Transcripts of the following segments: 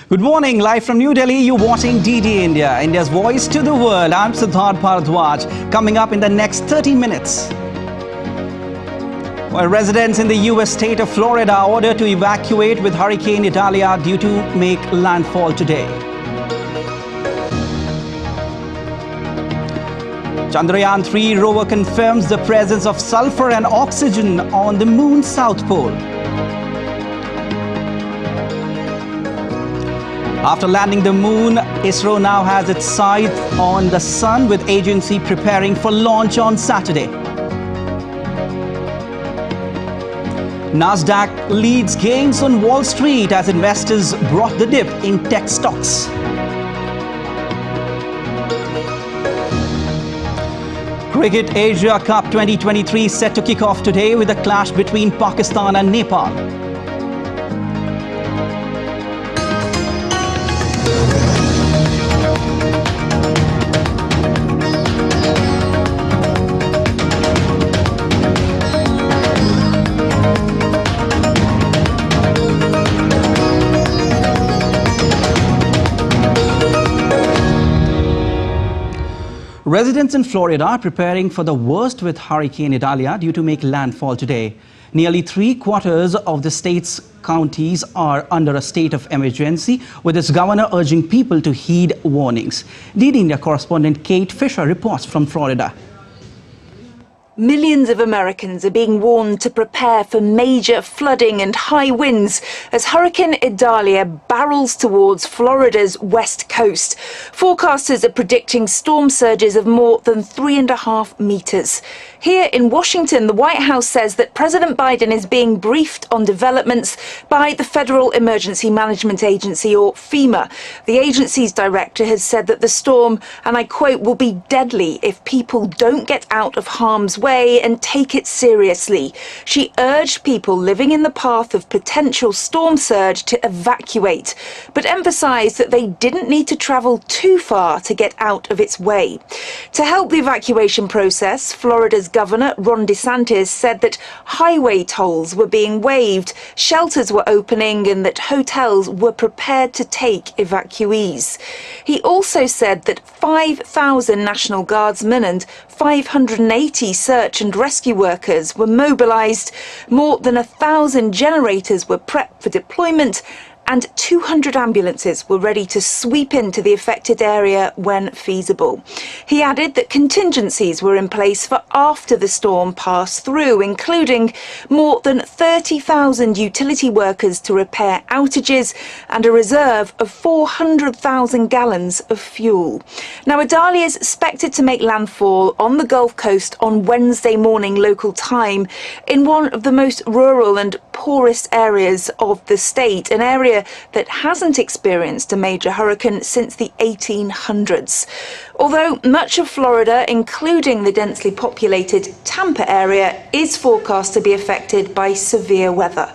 Good morning, live from New Delhi, you're watching DD India, India's voice to the world. I'm Prasar Bharati. Coming up in the next 30 minutes. Well, residents in the US state of Florida are ordered to evacuate with Hurricane Idalia due to make landfall today. Chandrayaan 3 rover confirms the presence of sulphur and oxygen on the moon's south pole. After landing the moon, ISRO now has its sights on the sun, with agency preparing for launch on Saturday. Nasdaq leads gains on Wall Street as investors brought the dip in tech stocks. Cricket Asia Cup 2023 set to kick off today with a clash between Pakistan and Nepal. Residents in Florida are preparing for the worst with Hurricane Idalia due to make landfall today. Nearly 3/4 of the state's counties are under a state of emergency, with its governor urging people to heed warnings. DD India correspondent Kate Fisher reports from Florida. Millions of Americans are being warned to prepare for major flooding and high winds as Hurricane Idalia barrels towards Florida's west coast. Forecasters are predicting storm surges of more than 3.5 meters. Here in Washington, the White House says that President Biden is being briefed on developments by the Federal Emergency Management Agency, or FEMA. The agency's director has said that the storm, and I quote, will be deadly if people don't get out of harm's way and take it seriously. She urged people living in the path of potential storm surge to evacuate, but emphasized that they didn't need to travel too far to get out of its way. To help the evacuation process, Florida's Governor Ron DeSantis said that highway tolls were being waived, shelters were opening, and that hotels were prepared to take evacuees. He also said that 5,000 National Guardsmen and 580 search and rescue workers were mobilized, more than 1,000 generators were prepped for deployment, and 200 ambulances were ready to sweep into the affected area when feasible. He added that contingencies were in place for after the storm passed through, including more than 30,000 utility workers to repair outages and a reserve of 400,000 gallons of fuel. Now, Idalia is expected to make landfall on the Gulf Coast on Wednesday morning local time in one of the most rural and poorest areas of the state, an area that hasn't experienced a major hurricane since the 1800s. Although much of Florida, including the densely populated Tampa area, is forecast to be affected by severe weather.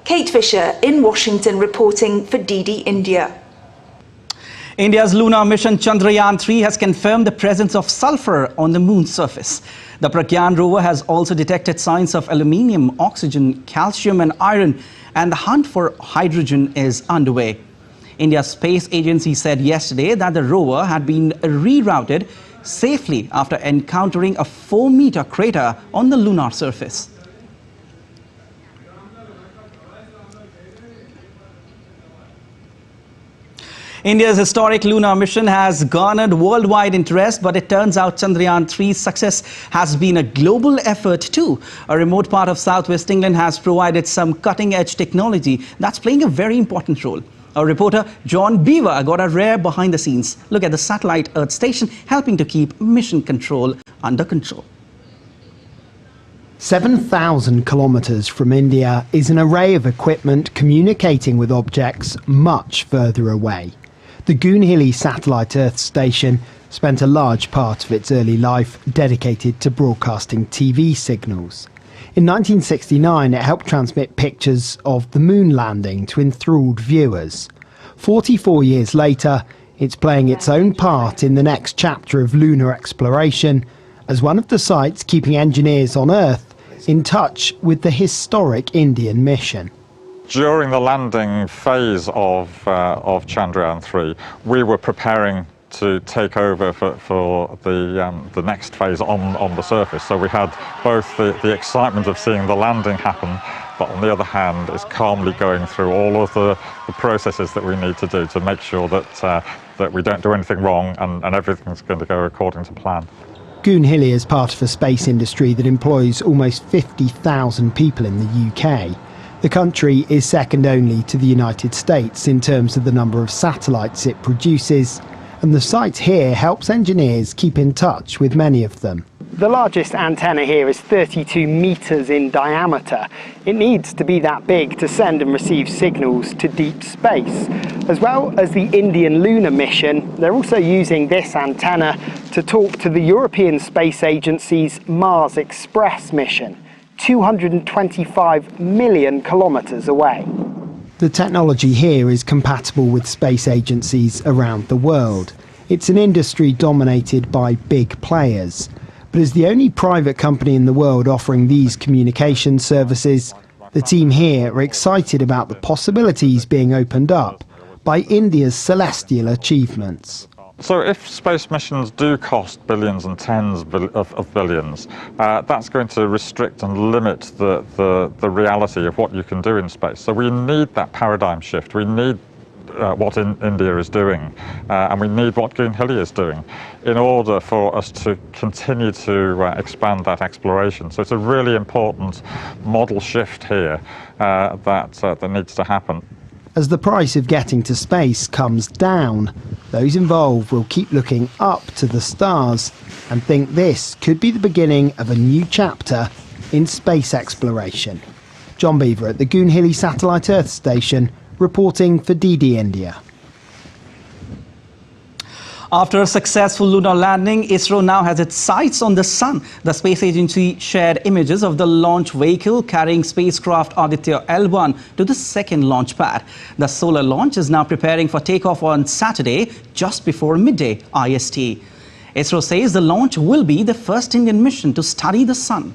Kate Fisher in Washington reporting for DD India. India's lunar mission Chandrayaan 3 has confirmed the presence of sulphur on the moon's surface. The Pragyan rover has also detected signs of aluminium, oxygen, calcium and iron, and the hunt for hydrogen is underway. India's space agency said yesterday that the rover had been rerouted safely after encountering a 4-meter crater on the lunar surface. India's historic lunar mission has garnered worldwide interest, but it turns out Chandrayaan 3's success has been a global effort too. A remote part of southwest England has provided some cutting-edge technology that's playing a very important role. Our reporter John Beaver got a rare behind-the-scenes look at the satellite Earth station, helping to keep mission control under control. 7,000 kilometres from India is an array of equipment communicating with objects much further away. The Goonhilly Satellite Earth Station spent a large part of its early life dedicated to broadcasting TV signals. In 1969, it helped transmit pictures of the moon landing to enthralled viewers. 44 years later, it's playing its own part in the next chapter of lunar exploration as one of the sites keeping engineers on Earth in touch with the historic Indian mission. During the landing phase of Chandrayaan 3, we were preparing to take over for the next phase on the surface. So we had both the excitement of seeing the landing happen, but on the other hand, is calmly going through all of the processes that we need to do to make sure that we don't do anything wrong and everything's going to go according to plan. Goonhilly is part of a space industry that employs almost 50,000 people in the UK. The country is second only to the United States in terms of the number of satellites it produces, and the site here helps engineers keep in touch with many of them. The largest antenna here is 32 metres in diameter. It needs to be that big to send and receive signals to deep space. As well as the Indian Lunar mission, they're also using this antenna to talk to the European Space Agency's Mars Express mission, 225 million kilometres away. The technology here is compatible with space agencies around the world. It's an industry dominated by big players. But as the only private company in the world offering these communication services, the team here are excited about the possibilities being opened up by India's celestial achievements. So if space missions do cost billions and tens of billions, that's going to restrict and limit the reality of what you can do in space. So we need that paradigm shift. We need what India is doing, and we need what Goonhilly is doing in order for us to continue to expand that exploration. So it's a really important model shift here that needs to happen. As the price of getting to space comes down, those involved will keep looking up to the stars and think this could be the beginning of a new chapter in space exploration. John Beaver at the Goonhilly Satellite Earth Station, reporting for DD India. After a successful lunar landing, ISRO now has its sights on the sun. The space agency shared images of the launch vehicle carrying spacecraft Aditya L1 to the second launch pad. The solar launch is now preparing for takeoff on Saturday, just before midday IST. ISRO says the launch will be the first Indian mission to study the sun.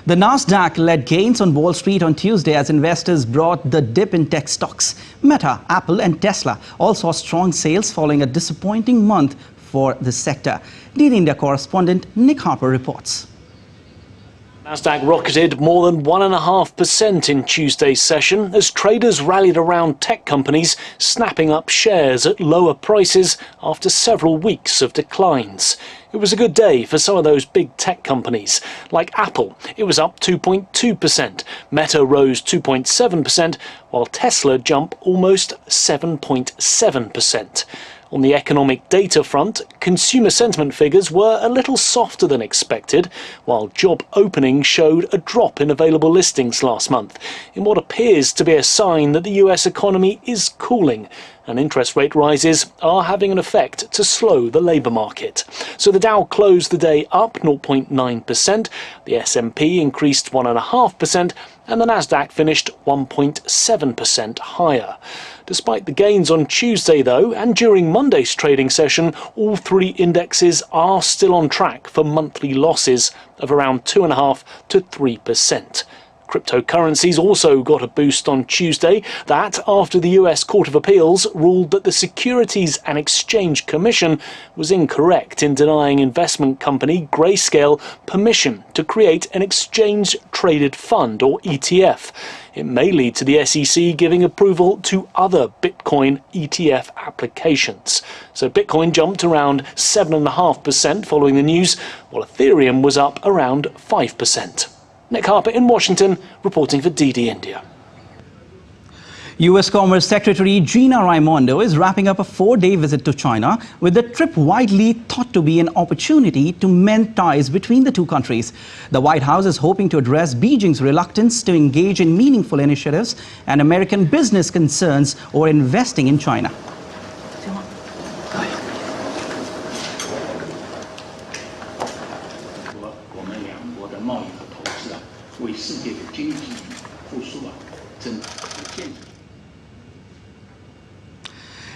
The Nasdaq led gains on Wall Street on Tuesday as investors brought the dip in tech stocks. Meta, Apple and Tesla all saw strong sales following a disappointing month for the sector. DD India correspondent Nick Harper reports. Nasdaq rocketed more than 1.5% in Tuesday's session as traders rallied around tech companies snapping up shares at lower prices after several weeks of declines. It was a good day for some of those big tech companies. Like Apple, it was up 2.2%. Meta rose 2.7%, while Tesla jumped almost 7.7%. On the economic data front, consumer sentiment figures were a little softer than expected, while job openings showed a drop in available listings last month, in what appears to be a sign that the US economy is cooling, and interest rate rises are having an effect to slow the labour market. So the Dow closed the day up 0.9%, the S&P increased 1.5%, and the Nasdaq finished 1.7% higher. Despite the gains on Tuesday, though, and during Monday's trading session, all three indexes are still on track for monthly losses of around 2.5% to 3%. Cryptocurrencies also got a boost on Tuesday, that after the US Court of Appeals ruled that the Securities and Exchange Commission was incorrect in denying investment company Grayscale permission to create an exchange-traded fund, or ETF. It may lead to the SEC giving approval to other Bitcoin ETF applications. So Bitcoin jumped around 7.5% following the news, while Ethereum was up around 5%. Nick Harper in Washington, reporting for DD India. U.S. Commerce Secretary Gina Raimondo is wrapping up a 4-day visit to China, with the trip widely thought to be an opportunity to mend ties between the two countries. The White House is hoping to address Beijing's reluctance to engage in meaningful initiatives and American business concerns over investing in China.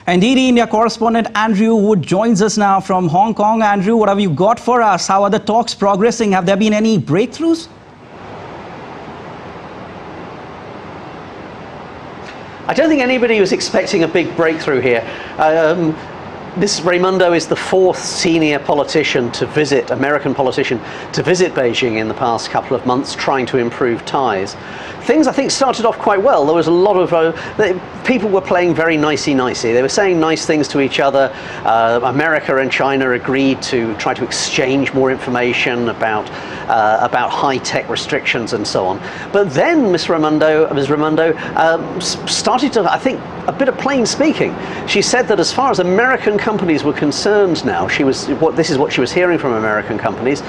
And DD India correspondent Andrew Wood joins us now from Hong Kong. Andrew, what have you got for us? How are the talks progressing? Have there been any breakthroughs? I don't think anybody was expecting a big breakthrough here. Ms. Raimondo is the fourth senior politician to visit, American politician, to visit Beijing in the past couple of months, trying to improve ties. Things, I think, started off quite well. There was a lot of, people were playing very nicey-nicey. They were saying nice things to each other. America and China agreed to try to exchange more information about high-tech restrictions and so on. But then Ms. Raimondo started to, I think, a bit of plain speaking. She said that as far as American companies were concerned now, this is what she was hearing from American companies,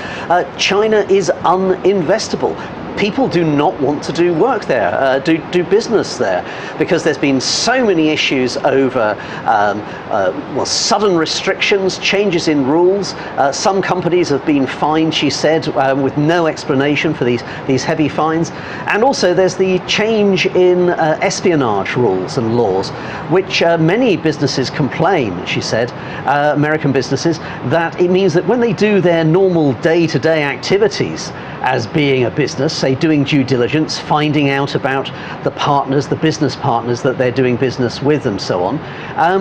China is uninvestable. People do not want to do work there, do business there, because there's been so many issues over sudden restrictions, changes in rules. Some companies have been fined, she said, with no explanation for these heavy fines. And also there's the change in espionage rules and laws, which many businesses complain, she said, American businesses, that it means that when they do their normal day-to-day activities as being a business, say doing due diligence, finding out about the partners, the business partners that they're doing business with and so on,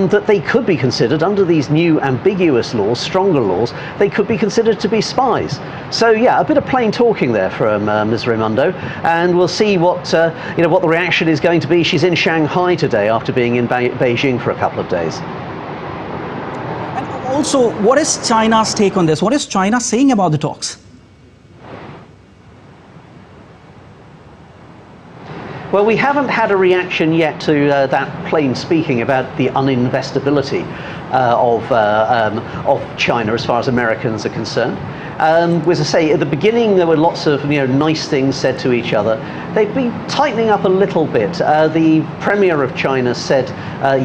that they could be considered, under these new ambiguous laws, stronger laws, they could be considered to be spies. So yeah, a bit of plain talking there from Ms. Raimondo, and we'll see what what the reaction is going to be. She's in Shanghai today after being in Beijing for a couple of days. And also, what is China's take on this? What is China saying about the talks? Well, we haven't had a reaction yet to that plain speaking about the uninvestability of China as far as Americans are concerned. As I say, at the beginning there were lots of nice things said to each other. They've been tightening up a little bit. The Premier of China said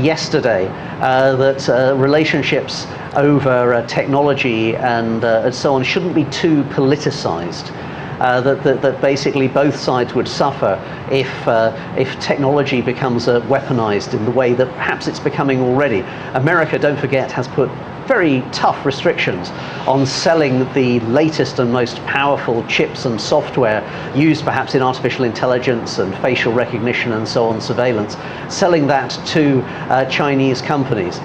yesterday that relationships over technology and so on shouldn't be too politicized. That basically both sides would suffer if technology becomes weaponized in the way that perhaps it's becoming already. America, don't forget, has put very tough restrictions on selling the latest and most powerful chips and software used perhaps in artificial intelligence and facial recognition and so on, surveillance, selling that to Chinese companies.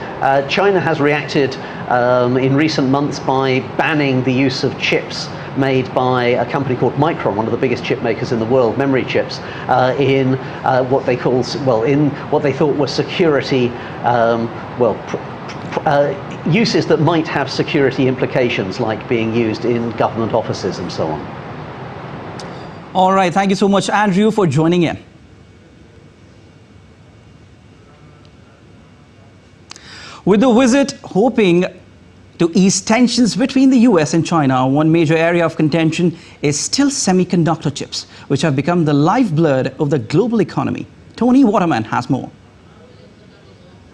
China has reacted in recent months by banning the use of chips made by a company called Micron, one of the biggest chip makers in the world, memory chips, in what they thought were security, uses that might have security implications, like being used in government offices and so on. All right, thank you so much, Andrew, for joining in. With the visit hoping to ease tensions between the US and China, one major area of contention is still semiconductor chips, which have become the lifeblood of the global economy. Tony Waterman has more.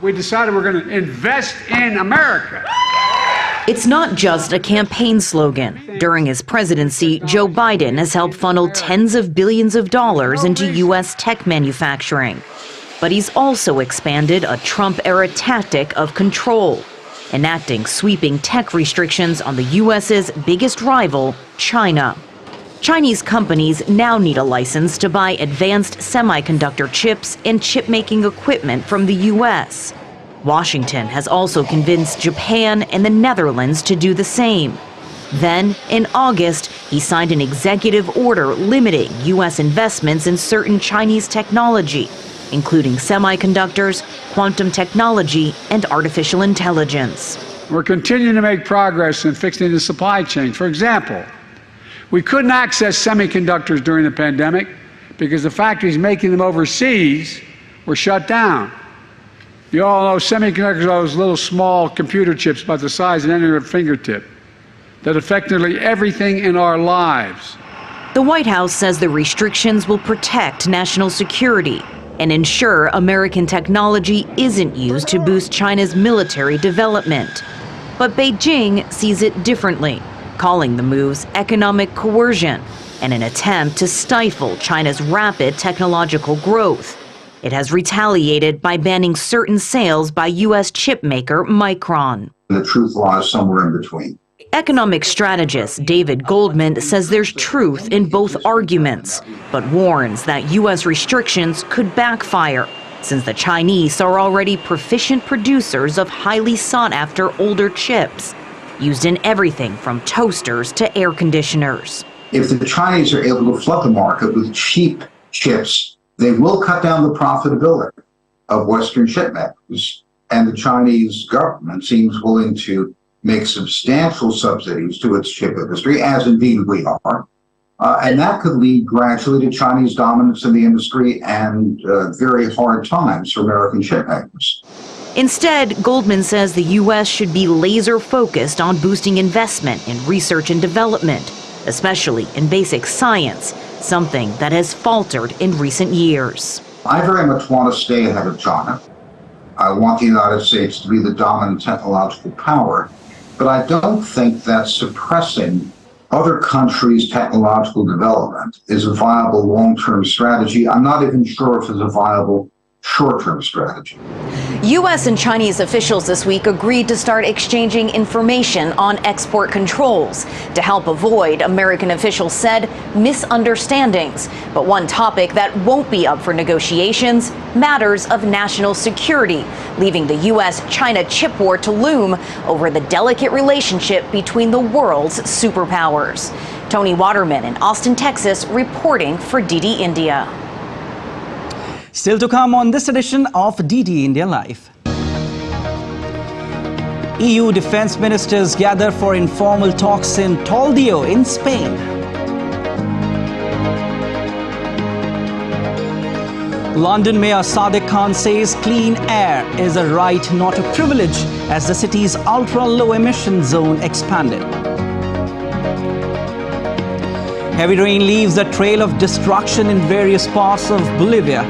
We decided we're going to invest in America. It's not just a campaign slogan. During his presidency, Joe Biden has helped funnel tens of billions of dollars into U.S. tech manufacturing. But he's also expanded a Trump-era tactic of control, enacting sweeping tech restrictions on the U.S.'s biggest rival, China. Chinese companies now need a license to buy advanced semiconductor chips and chip-making equipment from the U.S. Washington has also convinced Japan and the Netherlands to do the same. Then, in August, he signed an executive order limiting U.S. investments in certain Chinese technology, including semiconductors, quantum technology, and artificial intelligence. We're continuing to make progress in fixing the supply chain. For example, we couldn't access semiconductors during the pandemic because the factories making them overseas were shut down. You all know semiconductors are those little small computer chips about the size of any fingertip that affect nearly everything in our lives. The White House says the restrictions will protect national security and ensure American technology isn't used to boost China's military development. But Beijing sees it differently, calling the moves economic coercion and an attempt to stifle China's rapid technological growth. It has retaliated by banning certain sales by U.S. chip maker Micron. The truth lies somewhere in between. Economic strategist David Goldman says there's truth in both arguments, but warns that U.S. restrictions could backfire since the Chinese are already proficient producers of highly sought-after older chips, used in everything from toasters to air conditioners. If the Chinese are able to flood the market with cheap chips, they will cut down the profitability of Western chip makers. And the Chinese government seems willing to make substantial subsidies to its chip industry, as indeed we are. And that could lead gradually to Chinese dominance in the industry and very hard times for American chip makers. Instead, Goldman says the U.S. should be laser-focused on boosting investment in research and development, especially in basic science, something that has faltered in recent years. I very much want to stay ahead of China. I want the United States to be the dominant technological power, but I don't think that suppressing other countries' technological development is a viable long-term strategy. I'm not even sure if it's a viable short-term strategy. U.S. and Chinese officials this week agreed to start exchanging information on export controls to help avoid, American officials said, misunderstandings. But one topic that won't be up for negotiations, matters of national security, leaving the U.S.-China chip war to loom over the delicate relationship between the world's superpowers. Tony Waterman in Austin, Texas, reporting for DD India. Still to come on this edition of DD India Live. EU defense ministers gather for informal talks in Toledo in Spain. London Mayor Sadiq Khan says clean air is a right, not a privilege, as the city's ultra-low emission zone expanded. Heavy rain leaves a trail of destruction in various parts of Bolivia.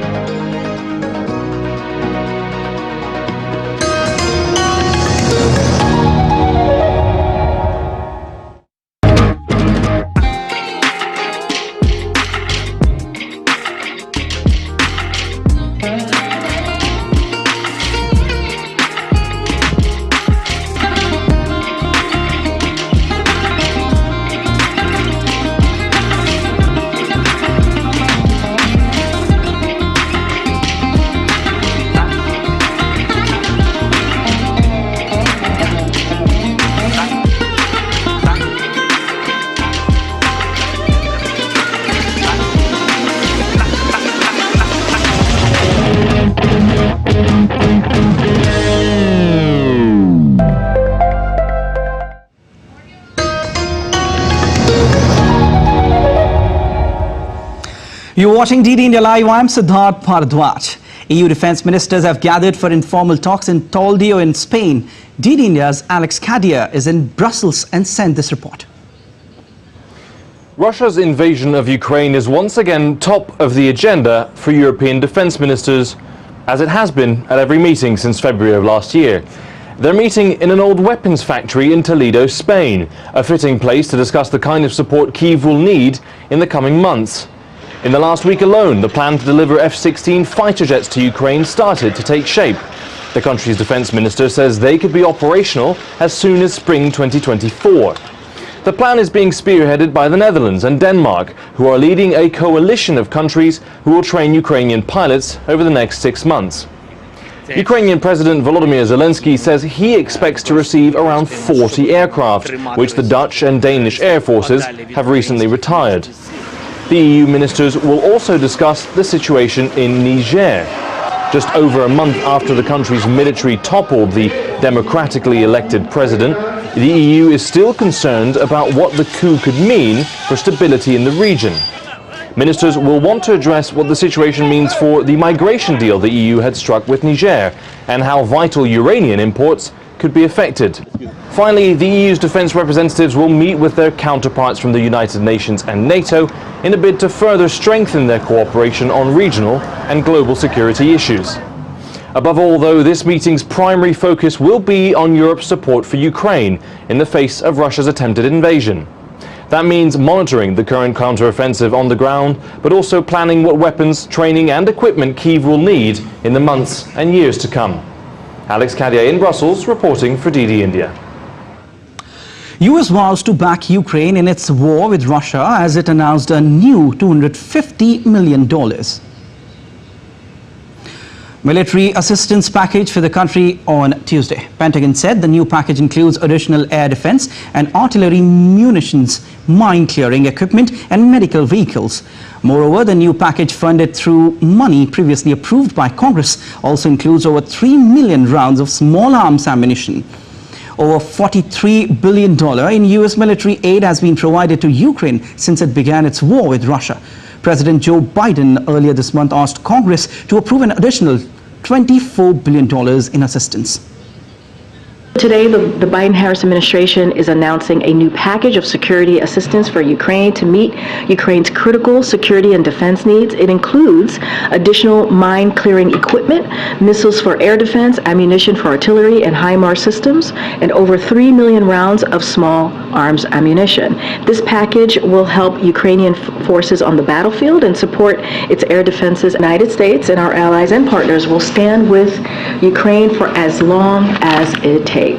You're watching DD India Live. I'm Siddharth Bharadwaj. EU defense ministers have gathered for informal talks in Toledo in Spain. DD India's Alex Kadia is in Brussels and sent this report. Russia's invasion of Ukraine is once again top of the agenda for European defense ministers, as it has been at every meeting since February of last year. They're meeting in an old weapons factory in Toledo, Spain, a fitting place to discuss the kind of support Kyiv will need in the coming months. In the last week alone, the plan to deliver F-16 fighter jets to Ukraine started to take shape. The country's defense minister says they could be operational as soon as spring 2024. The plan is being spearheaded by the Netherlands and Denmark, who are leading a coalition of countries who will train Ukrainian pilots over the next 6 months. Ukrainian President Volodymyr Zelensky says he expects to receive around 40 aircraft, which the Dutch and Danish air forces have recently retired. The EU ministers will also discuss the situation in Niger. Just over a month after the country's military toppled the democratically elected president, the EU is still concerned about what the coup could mean for stability in the region. Ministers will want to address what the situation means for the migration deal the EU had struck with Niger and how vital uranium imports could be affected. Finally, the EU's defense representatives will meet with their counterparts from the United Nations and NATO in a bid to further strengthen their cooperation on regional and global security issues. Above all, though, this meeting's primary focus will be on Europe's support for Ukraine in the face of Russia's attempted invasion. That means monitoring the current counteroffensive on the ground, but also planning what weapons, training and equipment Kyiv will need in the months and years to come. Alex Kadia in Brussels, reporting for DD India. US vows to back Ukraine in its war with Russia as it announced a new $250 million. Military assistance package for the country on Tuesday. Pentagon said the new package includes additional air defense and artillery munitions, mine clearing equipment and medical vehicles. Moreover, the new package funded through money previously approved by Congress also includes over 3 million rounds of small arms ammunition. Over $43 billion in US military aid has been provided to Ukraine since it began its war with Russia. President Joe Biden earlier this month asked Congress to approve an additional $24 billion in assistance. Today, the Biden-Harris administration is announcing a new package of security assistance for Ukraine to meet Ukraine's critical security and defense needs. It includes additional mine-clearing equipment, missiles for air defense, ammunition for artillery and HIMARS systems, and over 3 million rounds of small arms ammunition. This package will help Ukrainian forces on the battlefield and support its air defenses. The United States and our allies and partners will stand with Ukraine for as long as it takes.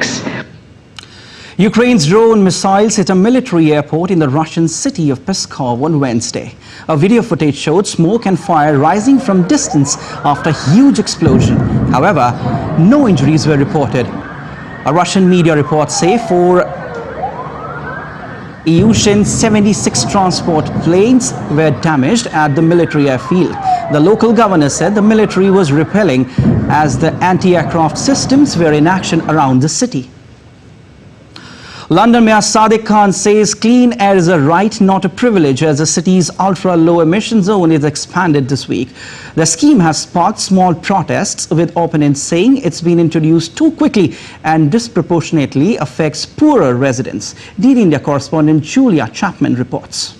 Ukraine's drone missiles hit a military airport in the Russian city of Pskov on Wednesday. A video footage showed smoke and fire rising from distance after a huge explosion. However, no injuries were reported. A Russian media reports say 4 Ilyushin 76 transport planes were damaged at the military airfield. The local governor said the military was repelling as the anti-aircraft systems were in action around the city. London Mayor Sadiq Khan says clean air is a right, not a privilege, as the city's ultra-low emission zone is expanded this week. The scheme has sparked small protests, with opponents saying it's been introduced too quickly and disproportionately affects poorer residents. DD India correspondent Julia Chapman reports.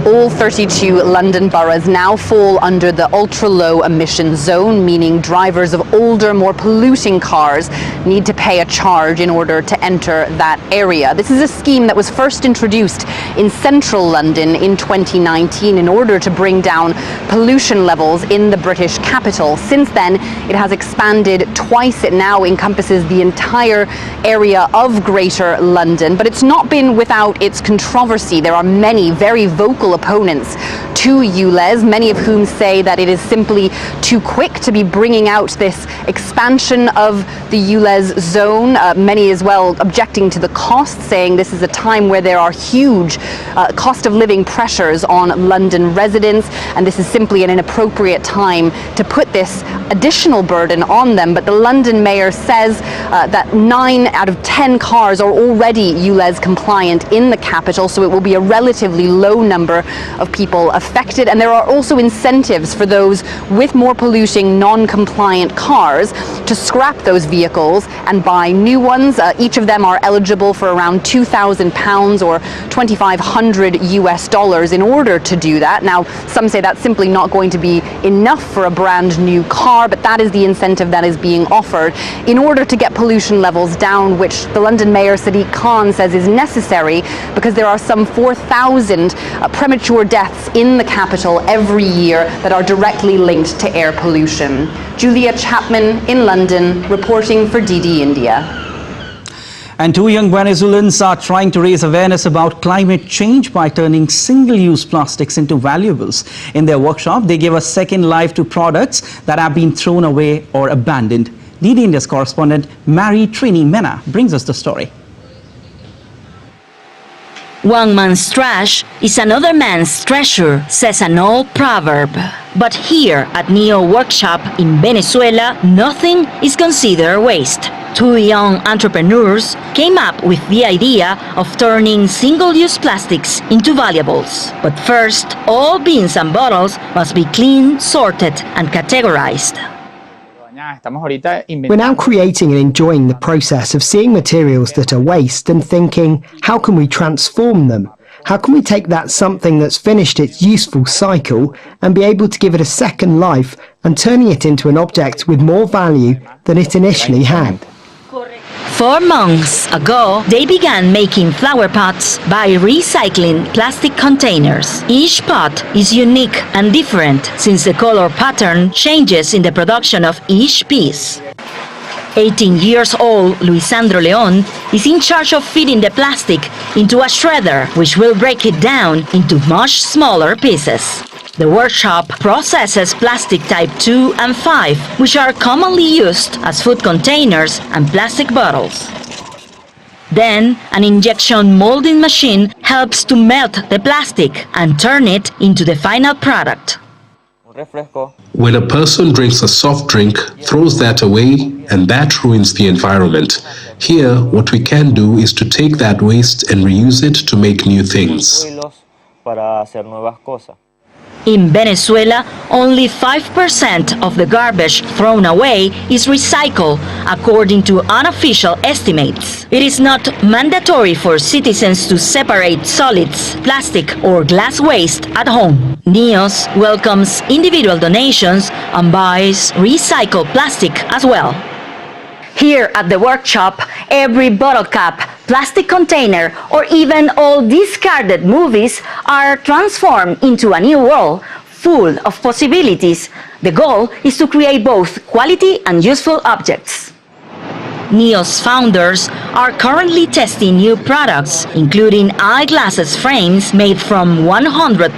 All 32 London boroughs now fall under the ultra-low emission zone, meaning drivers of older, more polluting cars need to pay a charge in order to enter that area. This is a scheme that was first introduced in central London in 2019 in order to bring down pollution levels in the British capital. Since then, it has expanded twice. It now encompasses the entire area of Greater London, but it's not been without its controversy. There are many very vocal opponents to ULEZ, many of whom say that it is simply too quick to be bringing out this expansion of the ULEZ zone. Many as well objecting to the cost, saying this is a time where there are huge cost of living pressures on London residents, and this is simply an inappropriate time to put this additional burden on them. But the London mayor says that 9 out of 10 cars are already ULEZ compliant in the capital, so it will be a relatively low number of people affected. And there are also incentives for those with more polluting non-compliant cars to scrap those vehicles and buy new ones. Each of them are eligible for around £2,000 or $2,500 in order to do that. Now, some say that's simply not going to be enough for a brand new car, but that is the incentive that is being offered in order to get pollution levels down, which the London Mayor Sadiq Khan says is necessary because there are some 4,000 premature deaths in the capital every year that are directly linked to air pollution. Julia Chapman in London, reporting for DD India. And 2 young Venezuelans are trying to raise awareness about climate change by turning single-use plastics into valuables. In their workshop, they give a second life to products that have been thrown away or abandoned. DD India's correspondent Mary Trini Mena brings us the story. One man's trash is another man's treasure, says an old proverb. But here at NEO Workshop in Venezuela, nothing is considered waste. 2 young entrepreneurs came up with the idea of turning single-use plastics into valuables. But first, all bins and bottles must be cleaned, sorted, and categorized. We're now creating and enjoying the process of seeing materials that are waste and thinking, how can we transform them? How can we take that something that's finished its useful cycle and be able to give it a second life and turning it into an object with more value than it initially had? 4 months ago, they began making flower pots by recycling plastic containers. Each pot is unique and different since the color pattern changes in the production of each piece. 18 years old Luisandro Leon is in charge of feeding the plastic into a shredder, which will break it down into much smaller pieces. The workshop processes plastic type 2 and 5, which are commonly used as food containers and plastic bottles. Then, an injection molding machine helps to melt the plastic and turn it into the final product. When a person drinks a soft drink, throws that away, and that ruins the environment. Here, what we can do is to take that waste and reuse it to make new things. In Venezuela, only 5% of the garbage thrown away is recycled, according to unofficial estimates. It is not mandatory for citizens to separate solids, plastic or glass waste at home. NEOS welcomes individual donations and buys recycled plastic as well. Here at the workshop, every bottle cap, plastic container, or even all discarded movies are transformed into a new world full of possibilities. The goal is to create both quality and useful objects. NEOS founders are currently testing new products, including eyeglasses frames made from 100%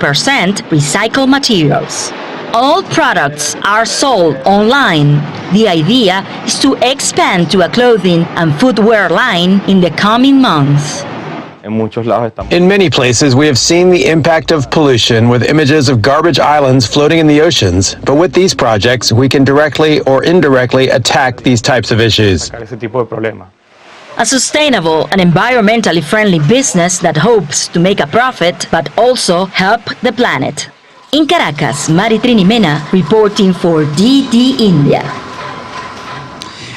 recycled materials. All products are sold online. The idea is to expand to a clothing and footwear line in the coming months. In many places, we have seen the impact of pollution with images of garbage islands floating in the oceans. But with these projects, we can directly or indirectly attack these types of issues. A sustainable and environmentally friendly business that hopes to make a profit, but also help the planet. In Caracas, Mari Trinimena reporting for DD India.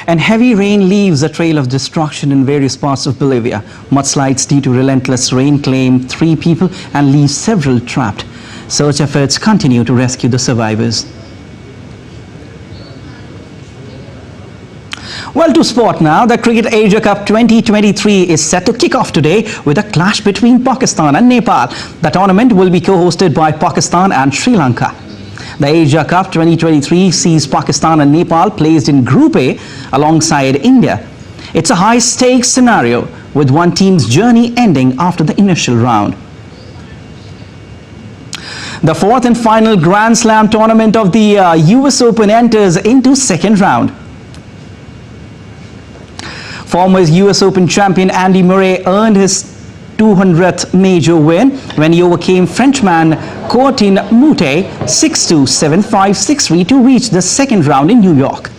And heavy rain leaves a trail of destruction in various parts of Bolivia. Mudslides due to relentless rain claim 3 people and leave several trapped. Search efforts continue to rescue the survivors. Well, to sport now, the Cricket Asia Cup 2023 is set to kick off today with a clash between Pakistan and Nepal. The tournament will be co-hosted by Pakistan and Sri Lanka. The Asia Cup 2023 sees Pakistan and Nepal placed in Group A alongside India. It's a high-stakes scenario, with one team's journey ending after the initial round. The 4th and final Grand Slam tournament of the US Open enters into second round. Former US Open champion Andy Murray earned his 200th major win when he overcame Frenchman Corentin Moutet 6-2, 7-5, 6-3 to reach the second round in New York.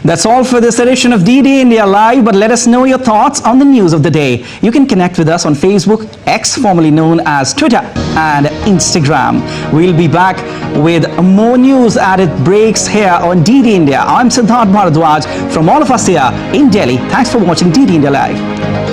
That's all for this edition of DD India Live, but let us know your thoughts on the news of the day. You can connect with us on Facebook, X formerly known as Twitter, and Instagram. We'll be back with more news as it breaks here on DD India. I'm Siddharth Bharadwaj from all of us here in Delhi. Thanks for watching DD India Live.